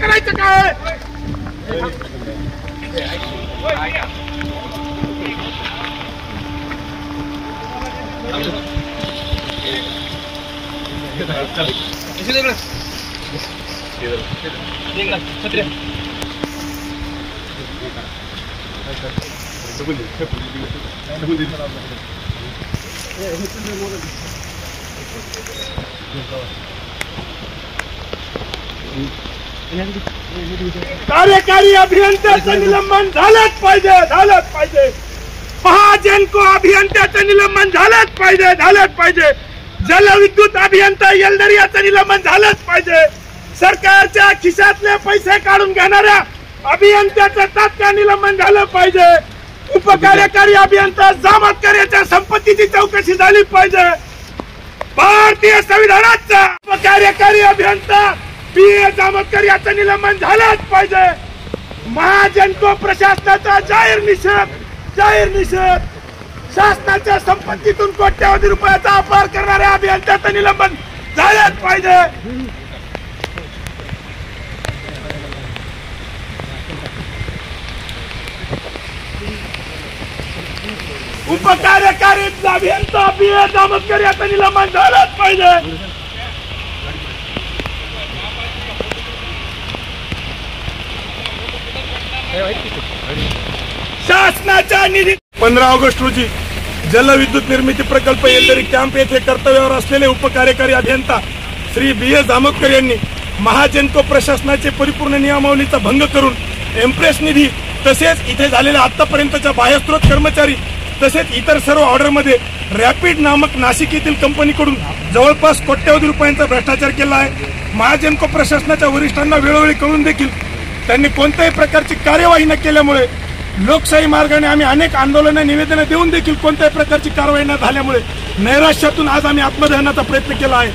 करायचं काय? कार्यकारी अभियंत्याचं निलंबन झालंच पाहिजे. महाजनको अभियंत्याचं निलंबन झालंच पाहिजे. जलविद्युत अभियंता येलदरियाचं निलंबन झालंच पाहिजे. सरकारच्या खिशातले पैसे काढून घेणाऱ्या अभियंत्याचं तात्काळ निलंबन झालं पाहिजे. उपकार्यकारी अभियंता जामतकर याच्या संपत्तीची चौकशी झाली पाहिजे. भारतीय संविधानाचा उपकार्यकारी अभियंता पी.ए. जामतकर याचं निलंबन झालंच पाहिजे. महाजनको प्रशासनाचा जाहीर निषेध. शासनाच्या संपत्तीतून कोट्यावधी रुपयाचा अपहार करणाऱ्या अभियंत्याचं निलंबन झालंच पाहिजे. उपकार्यकारी अभियंता पी.ए. जामतकर याचं निलंबन झालंच पाहिजे. शासनाच्या निधी 15 ऑगस्ट रोजी जलविद्युत निर्मिती प्रकल्प येलदरी कॅम्प येथे कर्तव्यावर असलेले उपकार्यकारी अभियंता श्री बी.ए. जामतकर यांनी महाजनको प्रशासनाचे परिपूर्ण नियमावलीचा भंग करून एम्प्रेस निधी तसेच इथे झालेल्या आतापर्यंतच्या बाह्यस्त्रोत कर्मचारी तसेच इतर सर्व ऑर्डरमध्ये रॅपिड नामक नाशिक येथील कंपनीकडून जवळपास कोट्यावधी रुपयांचा भ्रष्टाचार केला आहे. महाजनको प्रशासनाच्या वरिष्ठांना वेळोवेळी कळून देखील त्यांनी कोणत्याही प्रकारची कार्यवाही न केल्यामुळे लोकशाही मार्गाने आम्ही अनेक आंदोलनं निवेदनं देऊन देखील कोणत्याही प्रकारची कारवाई न झाल्यामुळे नैराश्यातून आज आम्ही आत्मदहनाचा प्रयत्न केला आहे.